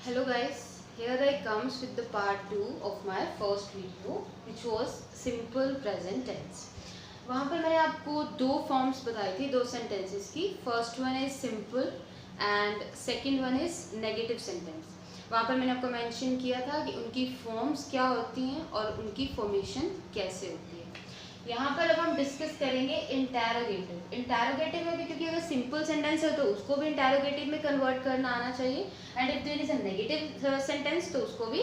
Hello guys, here I comes with the part 2 of my first video which was simple present tense. वहाँ पर मैंने आपको दो forms बताई थी दो सेंटेंसेस की. First one is simple and second one is negative sentence. वहाँ पर मैंने आपको मेंशन किया था कि उनकी फॉर्म्स क्या होती हैं और उनकी फॉर्मेशन कैसे होती है. यहाँ पर अब हम डिस्कस करेंगे इंटैरोगेटिव. इंटैरोगेटिव में भी क्योंकि अगर सिंपल सेंटेंस है तो उसको भी इंटैरोगेटिव में कन्वर्ट करना आना चाहिए and if there is a negative sentence तो उसको भी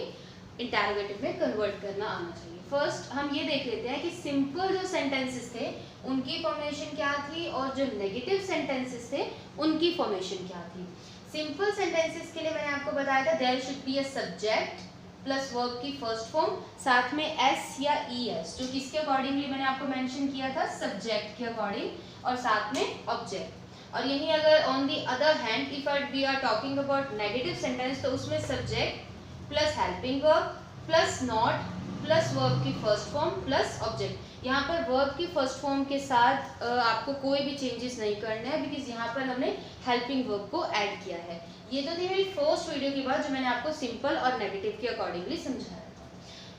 इंटैरोगेटिव में कन्वर्ट करना आना चाहिए. फर्स्ट हम ये देख लेते हैं कि सिंपल जो सेंटेंसेस थे उनकी फॉर्मेशन क्या थी और जो नेगेटिव सेंटेंसेस थे उनकी फॉर्मेशन क्या थी. सिंपल सेंटेंसेस के लिए मैंने आपको बताया था there should be a subject plus verb की फर्स्ट फॉर्म साथ में एस या ई एस जो किसके अकॉर्डिंगली मैंने आपको मेंशन किया था सब्जेक्ट के अकॉर्डिंग और साथ में ऑब्जेक्ट. और यही अगर on the other hand if we are talking about negative sentence तो उसमें subject plus helping verb plus not plus verb की फर्स्ट फॉर्म प्लस ऑब्जेक्ट. यहाँ पर वर्ब की फर्स्ट फॉर्म के साथ आपको कोई भी चेंजेस नहीं करना है बिकॉज यहाँ पर हमने हेल्पिंग वर्ब को ऐड किया है. ये तो थी मेरी फर्स्ट वीडियो की बात जो मैंने आपको सिंपल और नेगेटिव के अकॉर्डिंगली समझाया था.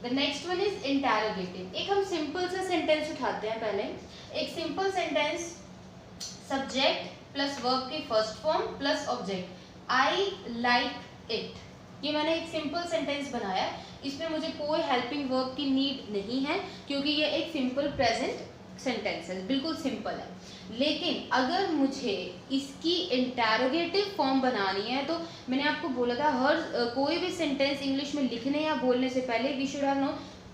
The next one is interrogative. एक हम सिंपल सा सेंटेंस उठाते हैं. पहले एक simple sentence subject plus verb की first form plus object I like it. ये मैंने एक सिंपल सेंटेंस बनाया. इसमें मुझे कोई हेल्पिंग वर्ब की नीड नहीं है क्योंकि ये एक सिंपल प्रेजेंट सेंटेंस है, बिल्कुल सिंपल है. लेकिन अगर मुझे इसकी इंटैरोगेटिव फॉर्म बनानी है तो मैंने आपको बोला था हर कोई भी सेंटेंस इंग्लिश में लिखने या बोलने से पहले we should have know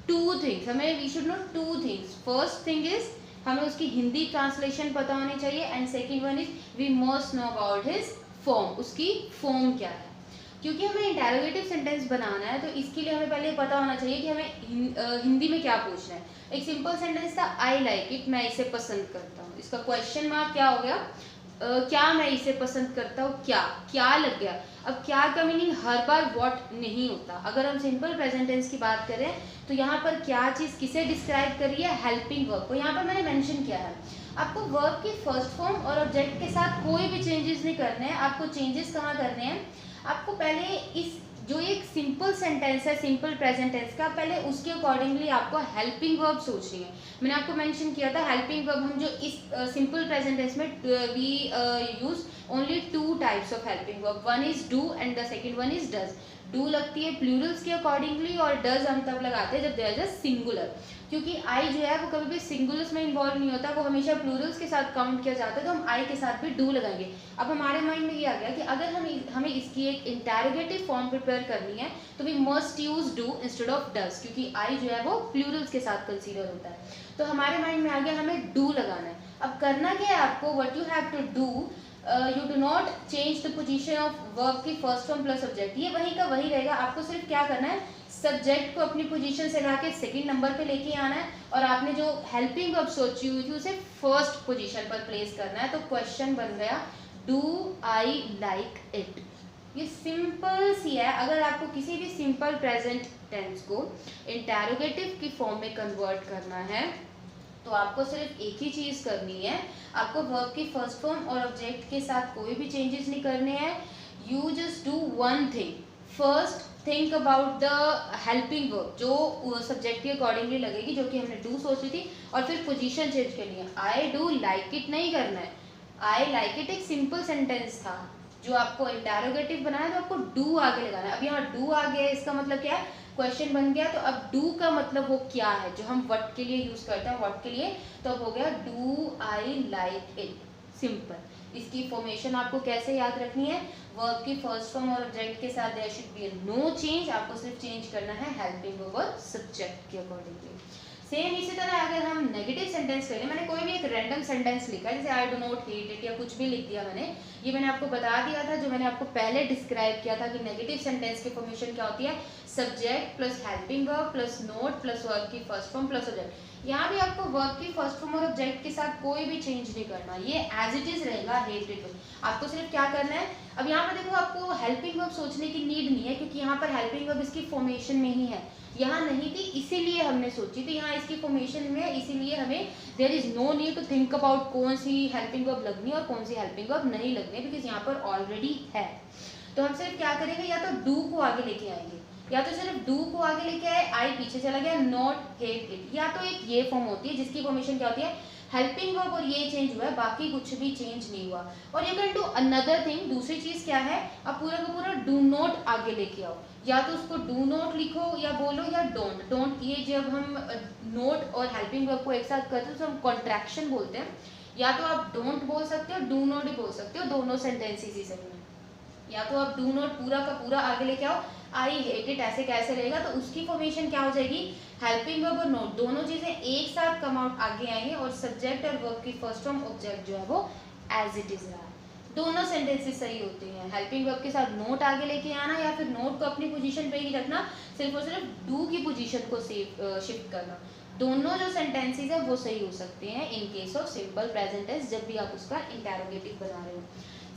two things. हमें we should know two things. First thing is हमें उसकी हिंदी ट्रांसलेशन पता होनी चाहिए and second one is we must know about his form. उसकी फॉर्म क्या है. क्योंकि हमें इंटैरोगेटिव सेंटेंस बनाना है तो इसके लिए हमें पहले पता होना चाहिए कि हमें हिंदी में क्या पूछना है. एक सिंपल सेंटेंस था आई लाइक इट, मैं इसे पसंद करता हूँ. इसका क्वेश्चन मार्क क्या हो गया क्या मैं इसे पसंद करता हूँ. क्या क्या लग गया. अब क्या का मीनिंग हर बार व्हाट नहीं होता. अगर हम सिंपल प्रेजेंट टेंस की बात करें तो यहाँ पर क्या चीज़ किसे डिस्क्राइब कर रही है हेल्पिंग वर्ब को. यहाँ पर मैंने मेंशन किया है आपको वर्ब की फर्स्ट फॉर्म और ऑब्जेक्ट के साथ कोई भी चेंजेस नहीं करने हैं. आपको चेंजेस कहाँ करने हैं. आपको पहले इस जो एक सिंपल सेंटेंस है सिंपल प्रेजेंट टेंस का पहले उसके अकॉर्डिंगली आपको हेल्पिंग वर्ब सोचनी है. मैंने आपको मेंशन किया था हेल्पिंग वर्ब हम जो इस सिंपल प्रेजेंट टेंस में we use only two types of helping verb. One is do and the second one is does. Do लगती है प्लूरल्स के अकॉर्डिंगली और डज हम तब लगाते हैं जब देयर इज अ सिंगुलर. क्योंकि आई जो है वो कभी भी सिंगुलर्स में इन्वॉल्व नहीं होता, वो हमेशा प्लूरल्स के साथ काउंट किया जाता है तो हम आई के साथ भी डू लगाएंगे. अब हमारे माइंड में ये आ गया कि अगर हमें इसकी एक इंटैरोगेटिव फॉर्म प्रिपेयर करनी है तो we must use do instead of does क्योंकि आई जो है वो प्लूरल्स के साथ कंसीडर होता है. तो हमारे माइंड में आ गया हमें डू लगाना है. अब करना क्या है आपको what you have to do you do not change the position of verb की फर्स्ट फॉर्म प्लस ऑब्जेक्ट. ये वही का वही रहेगा. आपको सिर्फ क्या करना है सब्जेक्ट को अपनी पोजीशन से लाके सेकंड नंबर पे लेके आना है और आपने जो हेल्पिंग वर्ब सोची हुई थी उसे फर्स्ट पोजीशन पर प्लेस करना है. तो क्वेश्चन बन गया डू आई लाइक इट. ये सिंपल सी है. अगर आपको किसी भी सिंपल प्रेजेंट टेंस को इंटैरोगेटिव की फॉर्म में कन्वर्ट करना है तो आपको सिर्फ एक ही चीज़ करनी है. आपको वर्ब की फर्स्ट फॉर्म और ऑब्जेक्ट के साथ कोई भी चेंजेस नहीं करने हैं. You just do one thing. First think about the helping verb जो सब्जेक्ट के अकॉर्डिंगली लगेगी जो कि हमने डू सोची थी और फिर पोजीशन चेंज करनी है. आई डू लाइक इट नहीं करना है. आई लाइक इट एक सिंपल सेंटेंस था जो आपको इंटैरोगेटिव बनाया तो आपको डू आगे लगाना है. अब यहाँ डू आ गया इसका मतलब क्या है क्वेश्चन बन गया. तो अब डू का मतलब वो क्या है जो हम व्हाट के लिए यूज करते हैं व्हाट के लिए. तो अब हो गया do I like it. Simple. इसकी फॉर्मेशन आपको कैसे याद रखनी है वर्ब की फर्स्ट फॉर्म और ऑब्जेक्ट के साथ there should be no change. आपको सिर्फ चेंज करना है हेल्पिंग वर्ब और सब्जेक्ट के अकॉर्डिंगली. सेम इसी तरह अगर हम नेगेटिव सेंटेंस करें मैंने कोई भी एक रैंडम सेंटेंस लिखा है जैसे I do not hate it या कुछ भी लिख दिया मैंने. ये मैंने आपको बता दिया था जो मैंने आपको पहले डिस्क्राइब किया था कि नेगेटिव सेंटेंस की फॉर्मेशन क्या होती है subject plus helping verb plus note plus verb की फर्स्ट फॉर्म प्लस ऑब्जेक्ट. यहाँ भी आपको वर्ब की फर्स्ट फॉर्म और ऑब्जेक्ट के साथ कोई भी चेंज नहीं करना. ये एज इट इज रहेगा हेट इट. आपको सिर्फ क्या करना है अब यहाँ पर देखो आपको हेल्पिंग वर्ब सोचने की नीड नहीं है क्योंकि यहाँ पर हेल्पिंग वर्ब इसकी फॉर्मेशन में ही है. यहाँ नहीं थी इसीलिए हमने सोची थी. यहाँ इसकी फॉर्मेशन में इसीलिए हमें there is no need to think about कौन सी हेल्पिंग वर्ब लगनी और कौन सी हेल्पिंग वर्ब नहीं लगनी बिकॉज यहाँ पर ऑलरेडी है. तो हम सिर्फ क्या करेंगे, या तो डू को आगे लेके आएंगे, या तो सिर्फ डू को आगे लेके आए, आई पीछे चला गया, नॉट हेट इट, या तो एक ये फॉर्म होती है जिसकी फॉर्मेशन क्या होती है, हेल्पिंग वर्ब और ये चेंज हुआ है, बाकी कुछ भी चेंज नहीं हुआ। और you can do another thing, दूसरी चीज क्या है, अब पूरा का पूरा डू नॉट आगे लेके आओ, या तो उसको डू नॉट लिखो या बोलो, या डोंट। डोंट ये जब हम नोट और हेल्पिंग वर्ब को एक साथ करते हैं तो हम कॉन्ट्रैक्शन बोलते हैं। या तो आप डोंट बोल सकते हो, डू नॉट ही बोल सकते हो, दोनों सेंटेंसेस ही सही में। या तो आप डू नॉट पूरा का पूरा आगे लेके आओ, आई हेट इट ऐसे कैसे रहेगा, तो उसकी फॉर्मेशन क्या हो जाएगी, हेल्पिंग वर्ब और नोट दोनों चीजें एक साथ कम आउट आगे आएंगे, और सब्जेक्ट और वर्ब की फर्स्ट फॉर्म ऑब्जेक्ट जो है वो एज इट इज रहा है। दोनों सेंटेंसेस सही होते हैं, हेल्पिंग वर्ब के साथ नोट आगे लेके आना, या फिर नोट को अपनी पोजीशन पे ही रखना, सिर्फ और सिर्फ डू की पोजीशन को शिफ्ट करना, दोनों जो सेंटेंसेस है वो सही हो सकते हैं in case of simple present tense, जब भी आप उसका इंटेरोगेटिव बना रहे हो।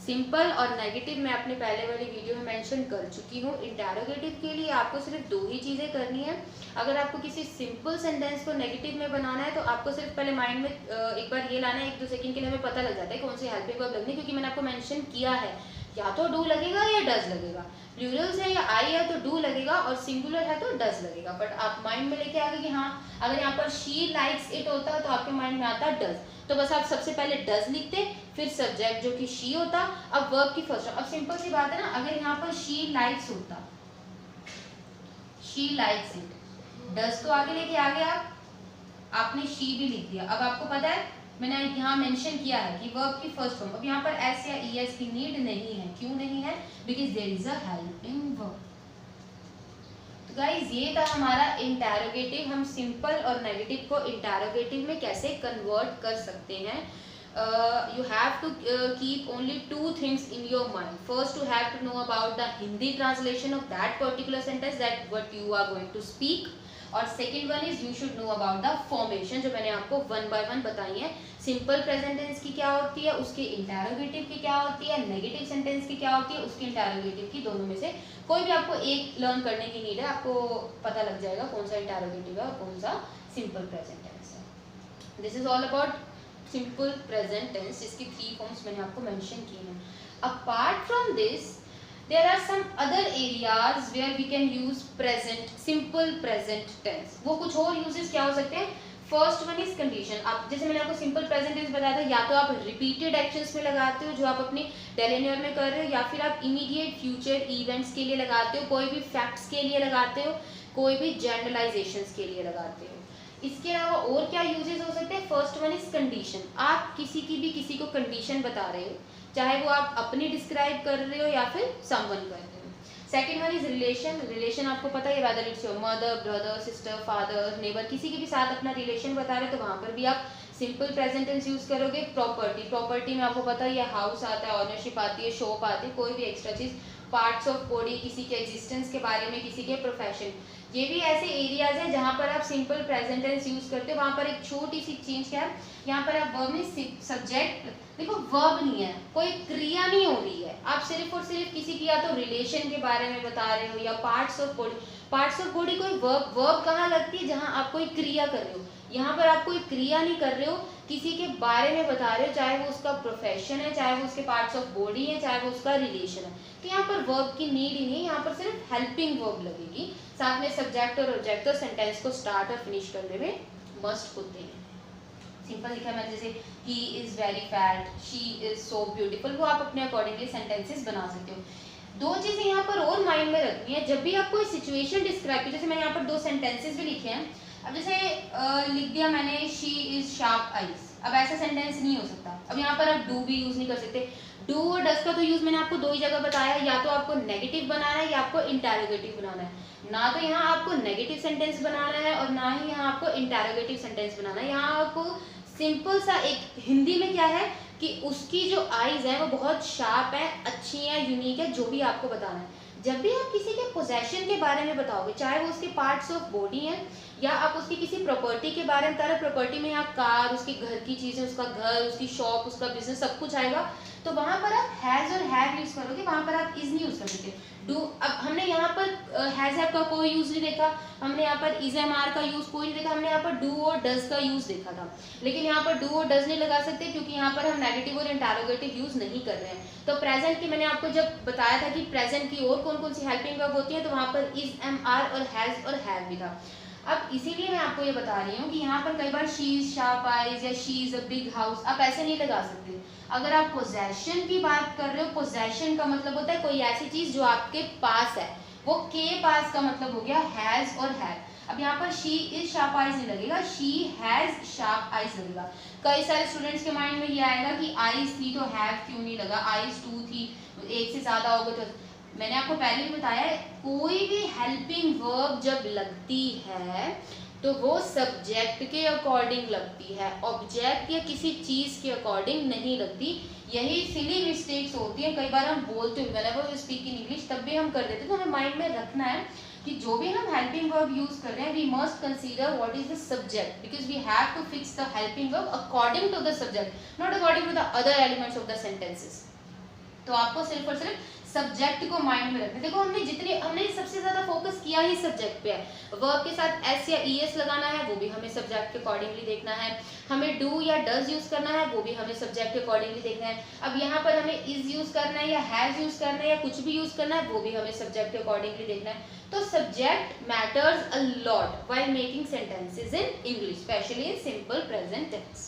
सिंपल और नेगेटिव मैं अपने पहले वाली वीडियो में मेंशन कर चुकी हूँ। इंटेरोगेटिव के लिए आपको सिर्फ दो ही चीज़ें करनी है। अगर आपको किसी सिंपल सेंटेंस को नेगेटिव में बनाना है तो आपको सिर्फ पहले माइंड में एक बार ये लाना है, 1-2 सेकंड के लिए हमें पता लग जाता है कौन सी हेल्पिंग वर्ब लगनी है, क्योंकि मैंने आपको मेंशन किया है या तो डू लगेगा या डज लगेगा, प्लूरल्स है या आई है तो डू लगेगा, और सिंगुलर है तो डज लगेगा। बट आप माइंड में लेके आ गए कि हाँ अगर यहाँ पर शी लाइक्स इट होता तो आपके माइंड में आता डज, तो बस आप सबसे पहले डज लिखते, फिर सब्जेक्ट जो कि शी होता, अब वर्ब की फर्स्ट। अब सिंपल सी बात है ना, अगर यहाँ पर शी लाइक्स होता, शी लाइक्स इट, डज तो आगे लेके आ गया, आपने शी भी लिख दिया। अब आपको पता है मैंने यहाँ मेंशन किया है कि वर्ब की फर्स्ट फॉर्म, अब यहाँ पर एस या ईएस की नीड नहीं है। क्यों नहीं है? Because there is a helping verb. तो गाइज ये था हमारा इंटेरोगेटिव, हम सिंपल और नेगेटिव को इंटेरोगेटिव में कैसे कन्वर्ट कर सकते हैं। You have to keep only 2 things in your mind. First, you have to know about the Hindi translation of that particular sentence, that what you are going to speak. और second one is you should know about the formation, जो मैंने आपको 1 bye 1 बताई है। Simple present tense की क्या होती है, उसके इंटेरोगेटिव की क्या होती है, नेगेटिव सेंटेंस की क्या होती है, उसके इंटेरोगेटिव की, दोनों में से कोई भी आपको एक लर्न करने की नीड है, आपको पता लग जाएगा कौन सा इंटेरोगेटिव है और कौन सा सिंपल प्रेजेंट टेंस है। This is all about simple present tense, जिसकी 3 फॉर्म्स मैंने आपको मेंशन की हैं। Apart from this there are some other areas where we can use present, simple present tense. वो कुछ और uses क्या हो सकते हैं? First one is condition. आप जैसे मैंने आपको सिंपल प्रेजेंट टेंस बताया था, या तो आप रिपीटेड एक्शंस में लगाते हो जो आप अपनी डेली में कर रहे हो, या फिर आप इमीडिएट फ्यूचर इवेंट्स के लिए लगाते हो, कोई भी फैक्ट्स के लिए लगाते हो, कोई भी जनरलाइजेशंस के लिए लगाते हो। इसके अलावा और क्या यूजेस हो सकते हैं? First one is condition. आप किसी की भी किसी को कंडीशन बता रहे हो, चाहे वो आप अपनी डिस्क्राइब कर रहे हो या फिर समवन कर रहे हो। Second one is relation. Relation आपको पता है, whether it's your mother, brother, sister, father, neighbour, किसी के भी साथ अपना रिलेशन बता रहे हो तो वहां पर भी आप सिंपल प्रेजेंट टेंस यूज करोगे। प्रॉपर्टी, प्रॉपर्टी में आपको पता है ये हाउस आता है, ऑनरशिप आती है, शॉप आती है, कोई भी एक्स्ट्रा चीज। पार्ट्स ऑफ बॉडी, किसी के एग्जिस्टेंस के बारे में, किसी के प्रोफेशन, ये भी ऐसे एरियाज हैं जहां पर आप सिंपल प्रेजेंट टेंस यूज करते हो। वहां पर एक छोटी सी चेंज क्या है, यहाँ पर आप वर्ब में सब्जेक्ट, देखो वर्ब नहीं है, कोई क्रिया नहीं हो रही है, आप सिर्फ और सिर्फ किसी की या तो रिलेशन के बारे में बता रहे हो या parts of body. Parts of body कोई वर्ब, वर्ब कहाँ लगती है? जहां आप कोई क्रिया कर रहे हो। यहाँ पर आप कोई क्रिया नहीं कर रहे हो, किसी के बारे में बता रहे हो, चाहे वो उसका प्रोफेशन है, चाहे वो उसके पार्ट्स ऑफ बॉडी है, चाहे वो उसका रिलेशन है। तो यहाँ पर वर्ब की नीड ही नहीं, यहाँ पर सिर्फ हेल्पिंग वर्ब लगेगी, साथ में सब्जेक्ट और ऑब्जेक्ट, और सेंटेंस को स्टार्ट और फिनिश करने में मस्ट होते हैं। सिंपल लिखा मैंने, जैसे he is very fat, she is so beautiful, वो आप अपने अकॉर्डिंगली सेंटेंसेस बना सकते हो। 2 चीजें यहाँ पर और माइंड में रखनी है, जब भी आप कोई सिचुएशन डिस्क्राइब की, जैसे मैंने यहाँ पर 2 सेंटेंसेस भी लिखे हैं। अब जैसे लिख दिया मैंने शी इज शार्प आइज, अब ऐसा सेंटेंस नहीं हो सकता। अब यहाँ पर आप डू भी यूज नहीं कर सकते। डू और डज का तो यूज मैंने आपको 2 ही जगह बताया, या तो आपको नेगेटिव बनाना है या आपको इंटेरोगेटिव बनाना है। ना तो यहाँ आपको नेगेटिव सेंटेंस बनाना है और ना ही यहाँ आपको इंटेरोगेटिव सेंटेंस बनाना है। यहाँ आपको सिंपल सा एक हिंदी में क्या है कि उसकी जो आईज है वो बहुत शार्प है, अच्छी है, यूनिक है, जो भी आपको बताना है। जब भी आप किसी के पोजेशन के बारे में बताओगे, चाहे वो उसके पार्ट्स ऑफ बॉडी हैं या आप उसकी किसी प्रॉपर्टी के बारे में बता रहे हो, प्रॉपर्टी में यहाँ कार, उसके घर की चीजें, उसका घर, उसकी शॉप, उसका बिजनेस, सब कुछ आएगा, तो वहां पर आप हैज और हैव यूज करोगे, वहां पर आप इज नहीं यूज कर सकते। डू, अब हमने यहाँ पर हैज हैव का कोई यूज नहीं देखा, हमने यहाँ पर इज एम आर का यूज कोई नहीं देखा, हमने यहाँ पर डू और डज का यूज देखा था। लेकिन यहाँ पर डू और डज नहीं लगा सकते क्योंकि यहाँ पर हम नेगेटिव और इंटरोगेटिव यूज नहीं कर रहे हैं। तो प्रेजेंट की मैंने आपको जब बताया था कि प्रेजेंट की और कौन कौन सी हेल्पिंग वर्ब होती है, तो वहाँ पर इज एम आर और हैज और हैव भी था। अब इसीलिए मैं आपको ये बता रही हूँ कि यहाँ पर कई बार शी इज शार्प आइज या she is a big house आप ऐसे नहीं लगा सकते। अगर आप पोजेशन की बात कर रहे हो, पोजेशन का मतलब होता है कोई ऐसी चीज जो आपके पास है, वो के पास का मतलब हो गया हैज और हैव। अब यहाँ पर शी इज शार्प आइज नहीं लगेगा, शी हैज शार्प आइज लगेगा। कई सारे स्टूडेंट्स के माइंड में ये आएगा कि आइज थी तो हैव क्यों नहीं लगा, आइज टू थी, एक से ज्यादा हो गए। तो मैंने आपको पहले भी बताया है, कोई भी हेल्पिंग वर्ब जब लगती है तो वो सब्जेक्ट के अकॉर्डिंग लगती है, ऑब्जेक्ट या किसी चीज के अकॉर्डिंग नहीं लगती। यही सिली मिस्टेक्स होती है, कई बार हम बोलते हुए whenever we speak in English तब भी हम कर देते हैं। तो हमें माइंड में रखना है कि जो भी हम हेल्पिंग वर्ब यूज कर रहे हैं, we must consider what is the subject, because we have to fix the helping verb according to the subject, not according to the other elements of the sentences. तो आपको सिर्फ और सिर्फ subject को mind में रखना। देखो हमने सबसे ज्यादा फोकस किया ही सब्जेक्ट पे है। वर्ब के साथ एस या ईएस लगाना है, वो भी हमें सब्जेक्ट के अकॉर्डिंगली देखना है। हमें डू या डज यूज करना है, वो भी हमें सब्जेक्ट के अकॉर्डिंगली देखना है। अब यहाँ पर हमें इज यूज करना है या हैज यूज करना है या कुछ भी यूज करना है, वो भी हमें सब्जेक्ट के अकॉर्डिंगली देखना है। तो subject matters a lot while making sentences in English, specially in simple present tense.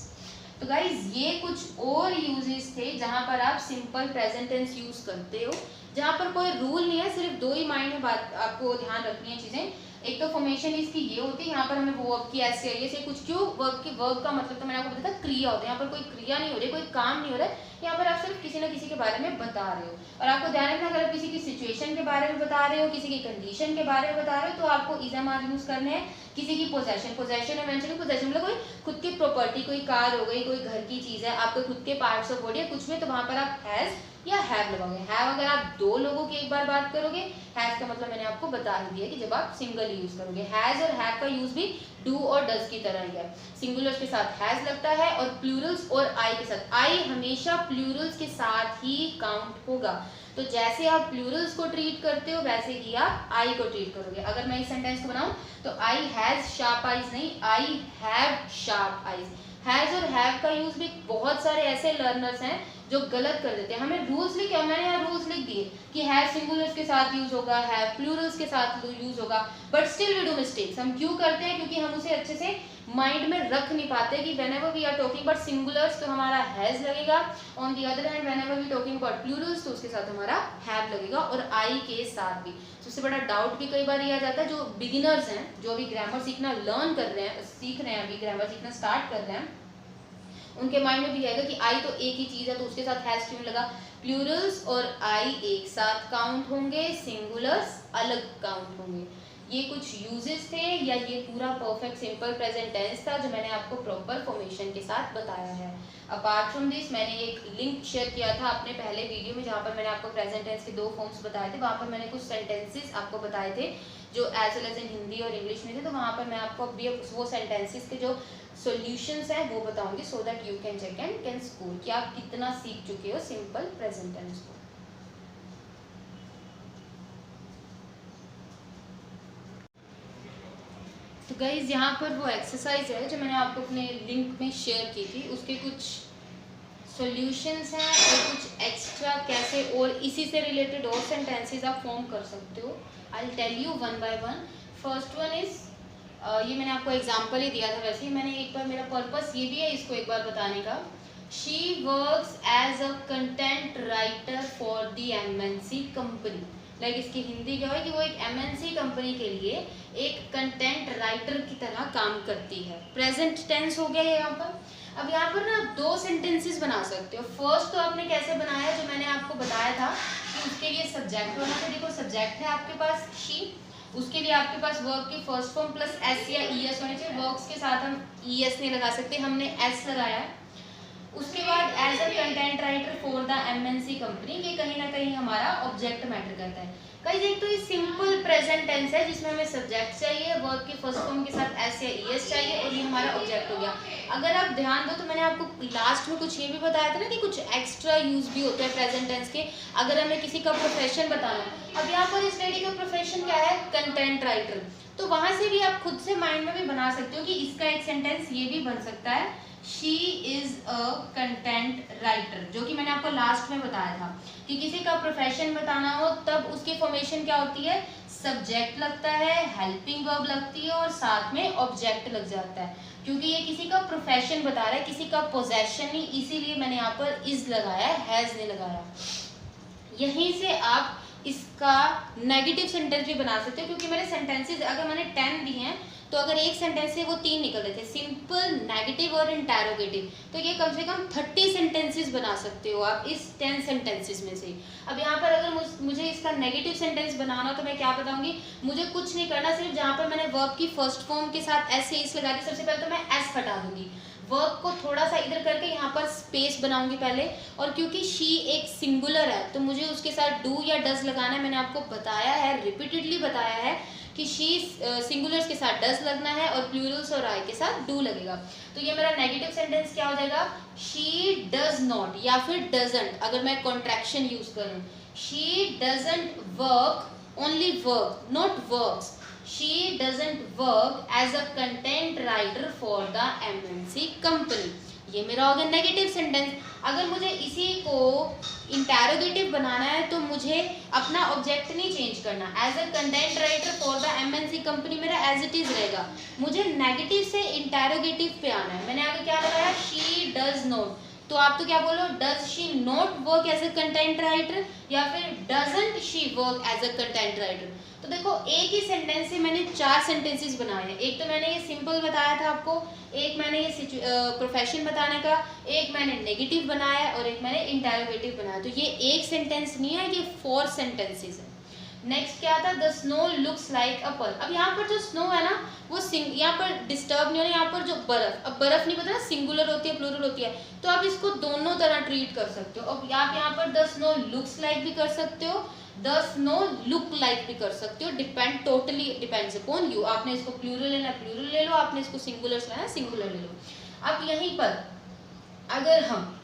तो गाइज ये कुछ और यूजेस थे जहां पर आप सिंपल प्रेजेंट टेंस यूज करते हो, जहां पर कोई रूल नहीं है, सिर्फ दो ही माइंड में बात आपको ध्यान रखनी है चीजें। एक तो फॉर्मेशन इसकी ये होती है, यहाँ पर हमें वर्ब की ऐसे आई से कुछ, क्यों वर्ब का मतलब तो मैंने आपको बताया क्रिया होता है, यहाँ पर कोई क्रिया नहीं हो रही, कोई काम नहीं हो रहा है, यहाँ पर आप सिर्फ किसी ना किसी के बारे में बता रहे हो। और आपको ध्यान रखना, अगर आप किसी की सिचुएशन के बारे में बता रहे हो, किसी की कंडीशन के बारे में बता रहे हो, तो आपको इज एम आर यूज करने हैं। किसी की पोजेशन में मेंशन, पोजेशन मतलब कोई खुद की प्रॉपर्टी, कोई कार हो गई, कोई घर की चीज है, आपके खुद के पार्ट्स ऑफ बॉडी है कुछ में, तो वहां पर आप हैज या हैव लगाओगे। हैव अगर आप दो लोगों की एक बार बात करोगे, हैज का मतलब मैंने आपको बता ही दिया कि जब आप सिंगल यूज करोगे। हैज और हैव का यूज भी डू और डज की तरह ही है। सिंगुलर्स के साथ हैज लगता है और प्लूरल्स और आई के साथ, आई हमेशा प्लूरल्स के साथ ही काउंट होगा। तो जैसे आप प्लूरल्स को ट्रीट करते हो वैसे ही आप आई को ट्रीट करोगे। अगर मैं इस सेंटेंस को बनाऊं तो आई हैज शार्प आइज नहीं, I have sharp eyes. Has और हैव का यूज भी बहुत सारे ऐसे लर्नर्स हैं जो गलत कर देते हैं। हमें रूल्स लिखे, मैंने यहाँ रूल्स लिख दिए कि हैव सिंगुलर्स के साथ यूज होगा, हैव प्लूरल्स के साथ यूज होगा, but still we do mistakes. हम क्यों करते हैं? क्योंकि हम उसे अच्छे से माइंड में रख नहीं पाते कि whenever we are talking about singulars तो हमारा हैज लगेगा, on the other hand whenever we talking about plurals तो उसके साथ हमारा हैव लगेगा, और आई के साथ भी। सबसे बड़ा डाउट भी कई बार ये आ जाता है, जो बिगिनर्स हैं, जो अभी ग्रामर सीखना लर्न कर रहे हैं, सीख रहे हैं, अभी ग्रामर सीखना स्टार्ट कर रहे हैं, उनके माइंड में भी आएगा कि आई तो एक ही चीज है तो उसके साथ हैज क्यों लगा। प्लूरल्स और आई एक साथ काउंट होंगे, सिंगुलर्स अलग काउंट होंगे। ये कुछ यूजेस थे या ये पूरा परफेक्ट सिंपल प्रेजेंट टेंस था जो मैंने आपको प्रॉपर फॉर्मेशन के साथ बताया है। अपार्ट फ्रॉम दिस मैंने एक लिंक शेयर किया था अपने पहले वीडियो में जहाँ पर मैंने आपको प्रेजेंट टेंस के 2 फॉर्म्स बताए थे। वहाँ पर मैंने कुछ सेंटेंसेस आपको बताए थे जो as well as in Hindi और इंग्लिश में थे, तो वहाँ पर मैं आपको अभी वो सेंटेंसेस के जो सॉल्यूशंस हैं वो बताऊंगी, so that you can check and can score कि आप कितना सीख चुके हो सिंपल प्रेजेंट टेंस को। तो गाइज यहाँ पर वो एक्सरसाइज है जो मैंने आपको अपने लिंक में शेयर की थी, उसके कुछ सॉल्यूशंस हैं और कुछ एक्स्ट्रा कैसे और इसी से रिलेटेड और सेंटेंसेस आप फॉर्म कर सकते हो। I will tell you one by one. First one is, ये मैंने आपको एग्जांपल ही दिया था, वैसे ही मैंने एक बार, मेरा पर्पस ये भी है इसको एक बार बताने का। She works as a content writer for the MNC company. Like इसकी हिंदी क्या है कि वो एक एमएनसी कंपनी के लिए एक कंटेंट राइटर की तरह काम करती है। प्रेजेंट टेंस हो गया यहाँ पर। अब यहाँ पर ना 2 सेंटेंसेस बना सकते हो। फर्स्ट तो आपने कैसे बनाया, जो मैंने आपको बताया था कि उसके लिए सब्जेक्ट होना चाहिए। देखो सब्जेक्ट है आपके पास शी, उसके लिए आपके पास वर्ब की फर्स्ट फॉर्म प्लस एस या ईएस होने चाहिए। वर्ब्स के साथ हम ईएस नहीं लगा सकते, हमने एस लगाया है। उसके बाद as a content writer for the MNC company, ये कहीं ना कहीं हमारा ऑब्जेक्ट मैटर करता है। कई एक तो ये सिंपल प्रेजेंट टेंस है जिसमें हमें सब्जेक्ट चाहिए, वर्ब के फर्स्ट फॉर्म के साथ एस या ईएस चाहिए, और ये हमारा ऑब्जेक्ट हो गया। अगर आप ध्यान दो तो मैंने आपको लास्ट में कुछ ये भी बताया था ना कि कुछ एक्स्ट्रा यूज भी होते हैं प्रेजेंट टेंस के, अगर हमें किसी का प्रोफेशन बताना। अब यहाँ पर इस लेडी का प्रोफेशन क्या है, कंटेंट राइटर, तो वहां से भी आप खुद से माइंड में भी बना सकते हो कि इसका एक सेंटेंस ये भी बन सकता है, she is a content writer, जो कि मैंने आपको लास्ट में बताया था कि किसी का प्रोफेशन बताना हो तब उसकी फॉर्मेशन क्या होती है, सब्जेक्ट लगता है, हेल्पिंग वर्ब लगती है और साथ में ऑब्जेक्ट लग जाता है, क्योंकि ये किसी का प्रोफेशन बता रहा है, किसी का पोजेशन नहीं, इसीलिए मैंने यहाँ पर इज लगाया, हैज नहीं लगाया। यहीं से आप इसका नेगेटिव सेंटेंस भी बना सकते हो, क्योंकि मैंने सेंटेंसेस अगर मैंने 10 दिए हैं तो अगर एक सेंटेंस से वो 3 निकल रहे थे, सिंपल, नेगेटिव और इंटेरोगेटिव, तो ये कम से कम 30 सेंटेंसेस बना सकते हो आप इस 10 सेंटेंसेस में से। अब यहाँ पर अगर मुझे इसका नेगेटिव सेंटेंस बनाना तो मैं क्या बताऊंगी, मुझे कुछ नहीं करना, सिर्फ जहाँ पर मैंने वर्ब की फर्स्ट फॉर्म के साथ एस से इस लगा दी, सबसे पहले तो मैं एस हटा दूंगी, वर्ब को थोड़ा सा इधर करके यहाँ पर स्पेस बनाऊंगी पहले, और क्योंकि शी एक सिंगुलर है तो मुझे उसके साथ डू या डज लगाना है। मैंने आपको बताया है, रिपीटेडली बताया है कि शी सिंगुलर्स के साथ डज लगना है और प्लूरल्स और आई के साथ डू लगेगा। तो ये मेरा नेगेटिव सेंटेंस क्या हो जाएगा, शी डज नॉट या फिर डजंट, अगर मैं कॉन्ट्रैक्शन यूज करूँ, she doesn't work, only work not works, she doesn't work as a content writer for the MNC company, ये मेरा हो गया नेगेटिव सेंटेंस। अगर मुझे इसी को इंटेरोगेटिव बनाना है तो मुझे अपना ऑब्जेक्ट नहीं चेंज करना, as a content writer for the MNC company मेरा एज इट इज रहेगा, मुझे नेगेटिव से इंटेरोगेटिव पे आना है। मैंने आगे क्या लगाया, शी डज नॉट, तो आप तो क्या बोलो, does she not work as a content writer या फिर doesn't she work as a content writer. तो देखो एक ही सेंटेंस से मैंने 4 सेंटेंसेस बनाए हैं, एक तो मैंने ये सिंपल बताया था आपको, एक मैंने ये प्रोफेशन बताने का, एक मैंने नेगेटिव बनाया और एक मैंने इंटेरोगेटिव बनाया, तो ये एक सेंटेंस नहीं है, ये 4 सेंटेंसेस है। नेक्स्ट क्या था, the snow looks like a pearl. अब यहाँ पर जो स्नो है ना वो यहाँ पर डिस्टर्ब नहीं हो रहा, यहाँ पर जो बर्फ, अब बर्फ नहीं पता ना सिंगुलर होती है प्लूरल होती है, तो आप इसको दोनों तरह ट्रीट कर सकते हो। अब आप यहाँ पर द स्नो लुक्स लाइक भी कर सकते हो, द स्नो लुक लाइक भी कर सकते हो, depend, totally depends upon you. आपने इसको प्लूरल लेना प्लूरल ले लो, आपने इसको सिंगुलर लेना सिंगुलर ले लो। अब यहीं पर अगर हम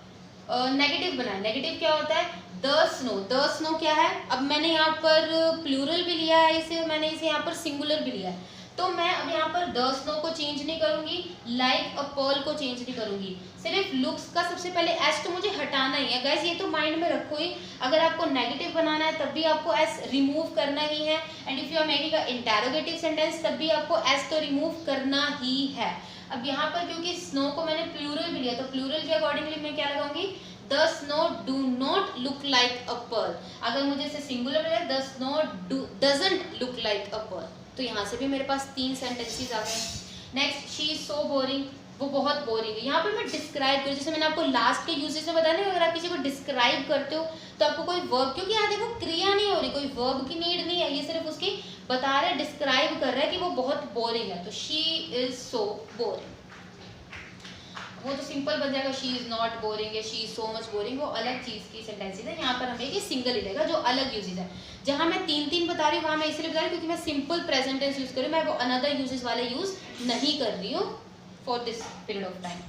नेगेटिव बनाए, नेगेटिव क्या होता है, द स्नो, द स्नो क्या है, अब मैंने यहाँ पर प्लूरल भी लिया है इसे, मैंने इसे यहाँ पर सिंगुलर भी लिया है, तो मैं अब यहाँ पर द स्नो को चेंज नहीं करूंगी, लाइक अ पर्ल को चेंज नहीं करूंगी, सिर्फ लुक्स का सबसे पहले एस तो मुझे हटाना ही है गाइस, ये तो माइंड में रखो ही। अगर आपको नेगेटिव बनाना है तब भी आपको एस रिमूव करना ही है, and if you are making a interrogative sentence तब भी आपको एस तो रिमूव करना ही है। अब यहाँ पर क्योंकि स्नो को मैंने प्लूरल भी लिया तो प्लूरल के अकॉर्डिंगली मैं क्या लगाऊंगी, the snow do not look like a pearl. अगर मुझे इसे सिंगुलर मिला, the snow doesn't look like a pearl, तो यहाँ से भी मेरे पास 3 सेंटेंसेस आ गए। Next, she is so boring, वो बहुत बोरिंग है। यहाँ पर मैं डिस्क्राइब करूँ, जैसे मैंने आपको लास्ट के यूजेस में बताया ना, अगर आप किसी को डिस्क्राइब करते हो तो आपको कोई वर्ब, क्योंकि यहाँ देखो क्रिया नहीं हो रही, कोई वर्ब की नीड नहीं है, ये सिर्फ उसकी बता रहे, डिस्क्राइब कर रहा है कि वो बहुत बोरिंग है, तो शी इज सो बोरिंग। वो तो सिंपल बन जाएगा, शी इज नॉट बोरिंग है, she is so much boring, वो अलग चीज की सेंटेंसेस है। यहाँ पर हमें ये सिंगल ही रहेगा जो अलग यूजेस है। जहाँ मैं 3 बता रही हूँ वहाँ मैं इसलिए बता रही हूँ क्योंकि मैं सिंपल प्रेजेंट टेंस यूज कर रही हूँ, मैं वो अनदर यूजेस वाले यूज नहीं कर रही हूँ for this period of time.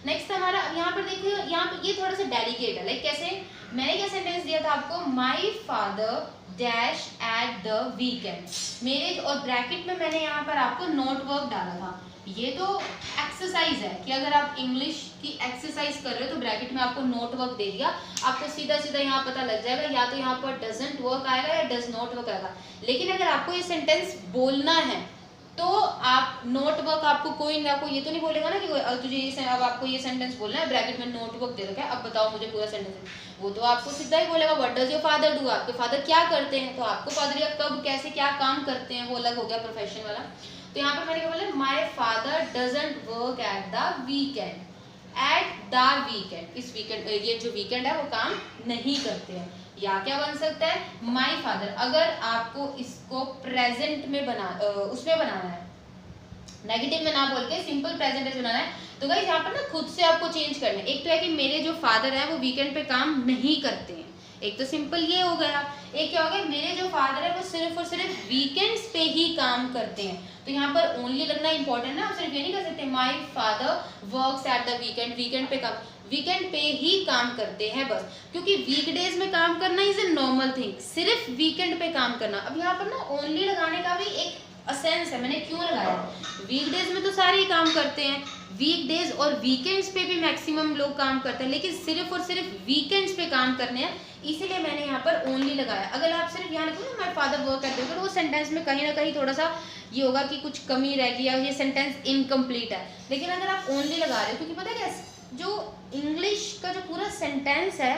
Next हमारा यहाँ पर देखिए, यहाँ पर ये थोड़ा सा डेलिकेट है, लाइक कैसे, मैंने क्या सेंटेंस दिया था आपको, my father dash at the weekend, मेरे, और ब्रैकेट में मैंने यहाँ पर आपको नोट वर्क डाला था। ये तो एक्सरसाइज है कि अगर आप इंग्लिश की एक्सरसाइज कर रहे हो तो ब्रैकेट में आपको नोट वर्क दे दिया, आपको सीधा सीधा यहाँ पता लग जाएगा, या तो यहाँ पर डजंट वर्क आएगा या डज नॉट वर्क आएगा। लेकिन अगर आपको ये सेंटेंस बोलना है तो आप नोट वर्क, आपको कोई आपको ये तो नहीं बोलेगा ना कि तुझे ये, अब आपको ये सेंटेंस बोलना है, ब्रैकेट में नोट वर्क दे रखा है, अब बताओ मुझे पूरा सेंटेंस, वो तो आपको सीधा ही बोलेगा what does your father do, आपके फादर क्या करते हैं, तो आपको फादर या कब कैसे क्या काम करते हैं वो अलग हो गया प्रोफेशन वाला। तो यहाँ पर मैंने क्या बोला, my father doesn't work at the weekend, eight the weekend, इस वीकेंड, ये जो वीकेंड है वो काम नहीं करते हैं। या क्या बन सकता है, माई फादर, अगर आपको इसको प्रेजेंट में उसमें बनाना है, नेगेटिव में ना बोल के सिंपल प्रेजेंट टेंस बनाना है। तो गाइस यहाँ पर ना खुद से आपको चेंज करना है। एक तो है कि मेरे जो फादर हैं वो वीकेंड पे काम नहीं करते हैं, एक तो सिंपल ये हो गया। एक क्या हो गया, मेरे जो फादर है वो सिर्फ और सिर्फ वीकेंड्स पे ही काम करते हैं। तो यहाँ पर ओनली लगना इंपॉर्टेंट है, आप सिर्फ ये नहीं कर सकते my father works at the weekend, weekend पे काम, वीकेंड पे ही काम करते हैं बस, क्योंकि वीकडेज में काम करना इज ए नॉर्मल थिंग, सिर्फ वीकेंड पे काम करना। अब यहाँ पर ना ओनली लगाने का भी एक असेंस है, मैंने क्यों लगाया, वीकडेज में तो सारे ही काम करते हैं, वीकडेज और वीकेंड्स पे भी मैक्सिमम लोग काम करते हैं, लेकिन सिर्फ और सिर्फ वीकेंड्स पे काम करने हैं, इसीलिए मैंने यहाँ पर ओनली लगाया। अगर आप सिर्फ यहाँ लिखो ना माय फादर वर्क करते हो, तो वो सेंटेंस में कहीं ना कहीं थोड़ा सा ये होगा कि कुछ कमी रह गई है, ये सेंटेंस इनकम्प्लीट है। लेकिन अगर आप ओनली लगा रहे हो, क्योंकि पता है क्या, जो इंग्लिश का जो पूरा सेंटेंस है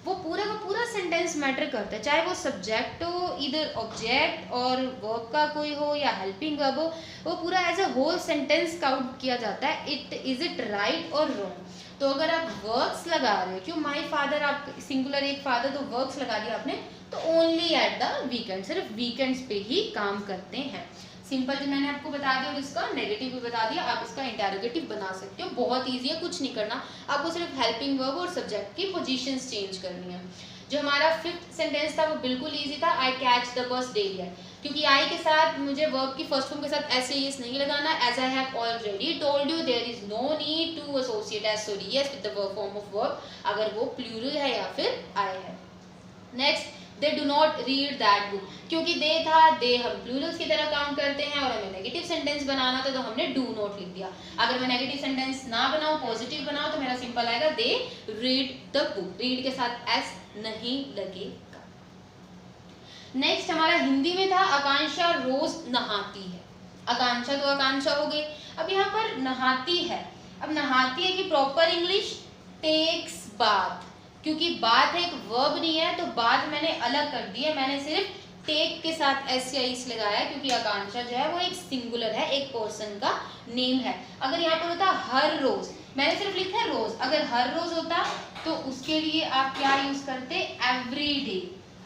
वो पूरा का पूरा सेंटेंस मैटर करता है, चाहे वो सब्जेक्ट हो, इधर ऑब्जेक्ट और वर्ब का कोई हो या हेल्पिंग वर्ब हो, वो पूरा as a whole sentence count किया जाता है, इज इट राइट और रॉन्ग। तो अगर आप वर्क्स लगा रहे हो, क्यों माय फादर, आप सिंगुलर एक फादर, तो वर्क्स लगा दिया आपने, तो ओनली एट द वीकेंड, सिर्फ वीकेंड्स पे ही काम करते हैं। सिंपल जो मैंने आपको बता दिया और इसका नेगेटिव भी बता दिया, आप इसका इंटेरोगेटिव बना सकते हो, बहुत ईजी है, कुछ नहीं करना आपको, सिर्फ हेल्पिंग वर्ब और सब्जेक्ट की पोजीशंस चेंज करनी है। जो हमारा फिफ्थ सेंटेंस था वो बिल्कुल ईजी था, I catch the bus daily, क्योंकि आई के साथ मुझे वर्ब की फर्स्ट फॉर्म के साथ एस ए एस नहीं लगाना, as I have already told you there is no need to associate s और s with the verb form of verb, अगर वो प्लूरल है या फिर आई है। Next, they do not read that book, क्योंकि दे था, दे हम प्लूरल्स की तरह काम करते हैं और हमें नेगेटिव सेंटेंस बनाना था, तो हमने डू नॉट लिख दिया। अगर मैं नेगेटिव सेंटेंस ना बनाऊं, पॉजिटिव बनाऊं, तो मेरा सिंपल आएगा they read the book, read के साथ एस नहीं लगेगा। नेक्स्ट हमारा हिंदी में था आकांक्षा रोज नहाती है, आकांक्षा तो आकांक्षा हो गई। अब यहाँ पर नहाती है, अब नहाती है की प्रॉपर इंग्लिश टेक्स बाथ, क्योंकि बात एक वर्ब नहीं है, तो बात मैंने अलग कर दी है, मैंने सिर्फ टेक के साथ एस या इस लगाया, क्योंकि आकांक्षा जो है वो एक सिंगुलर है, एक पर्सन का नेम है। अगर यहाँ पर होता हर रोज, मैंने सिर्फ लिखा है रोज, अगर हर रोज होता तो उसके लिए आप क्या यूज करते, एवरी डे,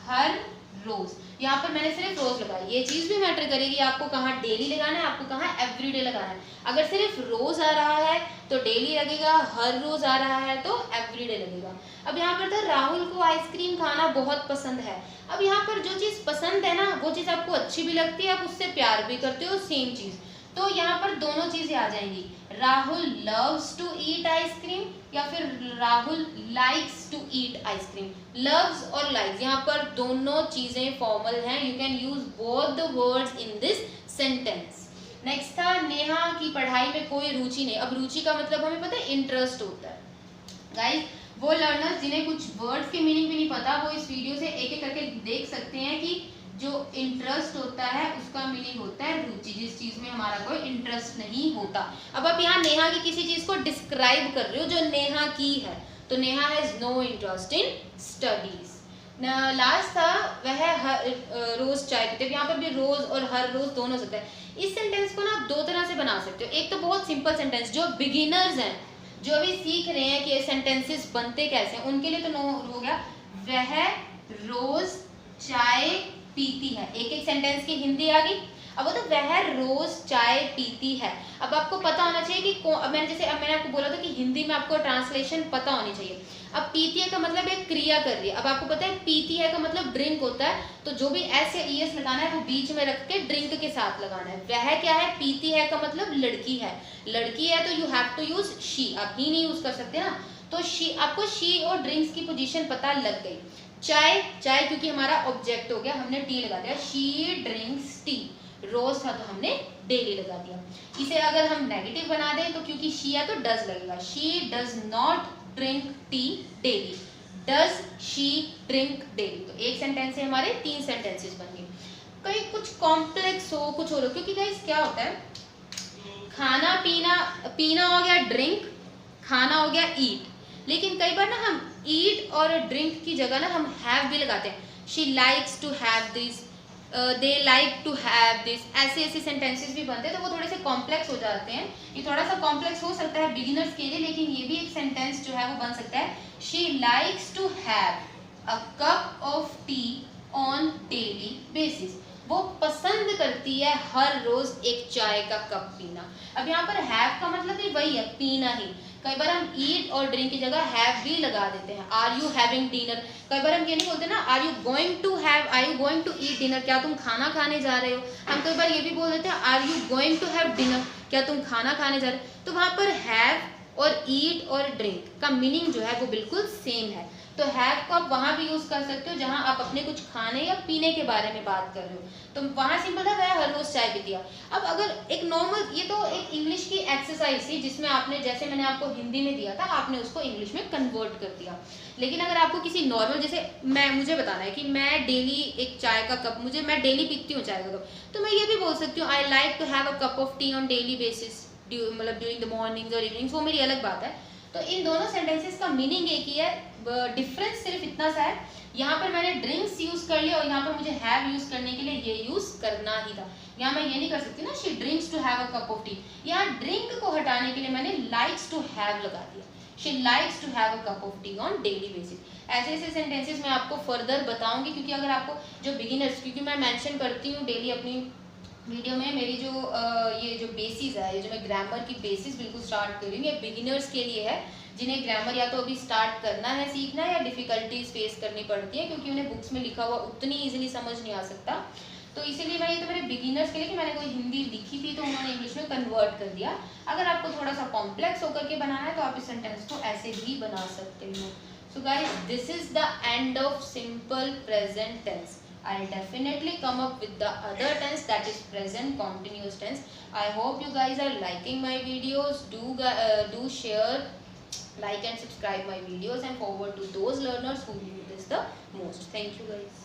हर रोज। यहाँ पर मैंने सिर्फ रोज लगाया, ये चीज भी मैटर करेगी, आपको कहाँ डेली लगाना है, आपको कहाँ एवरीडे लगाना है। अगर सिर्फ रोज आ रहा है तो डेली लगेगा, हर रोज आ रहा है तो एवरीडे लगेगा। अब यहाँ पर था राहुल को आइसक्रीम खाना बहुत पसंद है। अब यहाँ पर जो चीज पसंद है ना, वो चीज आपको अच्छी भी लगती है, आप उससे प्यार भी करते हो, सेम चीज, तो यहाँ पर दोनों चीजें आ जाएंगी, Rahul loves to eat ice cream या फिर Rahul likes to eat ice cream. Loves और लाइक्स यहाँ पर दोनों चीजें फॉर्मल हैं, you can use both the words in this sentence. Next था नेहा की पढ़ाई में कोई रुचि नहीं। अब रुचि का मतलब हमें पता है इंटरेस्ट होता है। गाइस, वो लर्नर्स जिन्हें कुछ वर्ड्स के मीनिंग भी नहीं पता, वो इस वीडियो से एक एक करके देख सकते हैं कि जो इंटरेस्ट होता है उसका मीनिंग होता है रुचि, जिस चीज में हमारा कोई इंटरेस्ट नहीं होता। अब आप यहाँ नेहा की किसी चीज को डिस्क्राइब कर रहे हो जो नेहा की है, तो Neha has no interest in studies. Last था वह रोज चाय पीते। यहाँ पर भी रोज और हर रोज दोनों सकता है। इस सेंटेंस को ना आप दो तरह से बना सकते हो। एक तो बहुत सिंपल सेंटेंस, जो बिगिनर्स हैं, जो अभी सीख रहे हैं कि ये सेंटेंसेस बनते कैसे हैं, उनके लिए तो नो हो गया, वह रोज चाय पीती है। एक एक सेंटेंस की हिंदी आ गई। अब वो तो वह रोज चाय पीती है। अब आपको पता होना चाहिए कि अब मैंने आपको बोला था कि हिंदी में आपको ट्रांसलेशन पता होनी चाहिए। अब पीती है का मतलब एक क्रिया कर रही है। अब आपको पता है पीती है का मतलब ड्रिंक होता है, तो जो भी एस या ईएस लगाना है वो बीच में रख के ड्रिंक के साथ लगाना है। वह क्या है, पीती है का मतलब लड़की है। लड़की है तो you have to use she, आप ही नहीं यूज कर सकते ना, तो शी, आपको शी और ड्रिंक्स की पोजीशन पता लग गई। चाय, चाय क्योंकि हमारा ऑब्जेक्ट हो गया, हमने टी लगा दिया, शी ड्रिंक्स टी। रोज था तो हमने डेली लगा दिया। इसे अगर हम नेगेटिव बना दें तो क्योंकि शी है तो डज लगेगा, she does not drink tea daily, does she drink daily. तो एक सेंटेंस से हमारे 3 सेंटेंसेस बन गए। कहीं कुछ कॉम्प्लेक्स हो, कुछ और हो, क्योंकि गाइस क्या होता है, खाना पीना, पीना हो गया ड्रिंक, खाना हो गया ईट, लेकिन कई बार ना हम ईट और ड्रिंक की जगह ना हम हैव भी लगाते हैं। She likes to have this, they like to have this, ऐसे ऐसे सेंटेंसेस भी बनते हैं, तो वो थोड़े से कॉम्प्लेक्स हो जाते हैं। ये थोड़ा सा कॉम्प्लेक्स हो सकता है बिगिनर्स के लिए, लेकिन ये भी एक सेंटेंस जो है वो बन सकता है। She likes to have a cup of tea on daily basis. वो पसंद करती है हर रोज एक चाय का कप पीना। अब यहाँ पर हैव का मतलब ही वही है, पीना ही। कई बार हम ईट और ड्रिंक की जगह हैव भी लगा देते हैं। आर यू हैविंग डिनर, कई बार हम ये नहीं बोलते ना are you going to have, are you going to eat dinner, क्या तुम खाना खाने जा रहे हो। हम कई बार ये भी बोल देते हैं are you going to have dinner, क्या तुम खाना खाने जा रहे हो। तो वहाँ पर हैव और ईट और ड्रिंक का मीनिंग जो है वो बिल्कुल सेम है। तो हैव को आप वहाँ भी यूज कर सकते हो जहाँ आप अपने कुछ खाने या पीने के बारे में बात कर रहे हो। तो वहाँ सिंपल था वह हर रोज चाय पीती है। अब अगर एक नॉर्मल, ये तो एक इंग्लिश की एक्सरसाइज थी जिसमें आपने, जैसे मैंने आपको हिंदी में दिया था, आपने उसको इंग्लिश में कन्वर्ट कर दिया। लेकिन अगर आपको किसी नॉर्मल, जैसे मुझे बताना है कि मैं डेली एक चाय का कप, मैं डेली पीती हूँ चाय का कप, तो मैं ये भी बोल सकती हूँ I like to have a cup of tea on daily basis, मतलब ड्यूरिंग द मॉर्निंग्स और इवनिंग्स, वो मेरी अलग बात है। तो इन दोनों सेंटेंसेस का मीनिंग एक ही है, डिफरेंस सिर्फ इतना सा है, यहाँ पर मैंने ड्रिंक्स यूज कर लिया और यहाँ पर मुझे हैव यूज करने के लिए ये यूज करना ही था। यहाँ मैं ये नहीं कर सकती ना she drinks to have a cup of tea, यहाँ ड्रिंक को हटाने के लिए मैंने लाइक्स टू हैव लगा दिया, she likes to have a cup of tea on daily basis. ऐसे ऐसे सेंटेंसेस मैं आपको फर्दर बताऊंगी, क्योंकि अगर आपको जो बिगिनर्स, क्योंकि मैं मेंशन करती हूँ डेली अपनी वीडियो में, मेरी जो ये जो बेसिस है, ये जो मैं ग्रामर की बेसिस बिल्कुल स्टार्ट कर रही हूँ, ये बिगिनर्स के लिए है जिन्हें ग्रामर या तो अभी स्टार्ट करना है सीखना, या डिफिकल्टीज फेस करनी पड़ती है क्योंकि उन्हें बुक्स में लिखा हुआ उतनी इजीली समझ नहीं आ सकता। तो इसीलिए मैं, ये तो मेरे बिगिनर्स के लिए, कि मैंने कोई हिंदी लिखी थी तो उन्होंने इंग्लिश में कन्वर्ट कर दिया। अगर आपको थोड़ा सा कॉम्प्लेक्स होकर के बनाना है तो आप इस सेंटेंस को ऐसे भी बना सकते हो। So guys, this is the end of simple present tense. I'll definitely come up with the other tense, that is present continuous tense. I hope you guys are liking my videos. Do share, like and subscribe my videos and forward to those learners who need this the most. Thank you guys.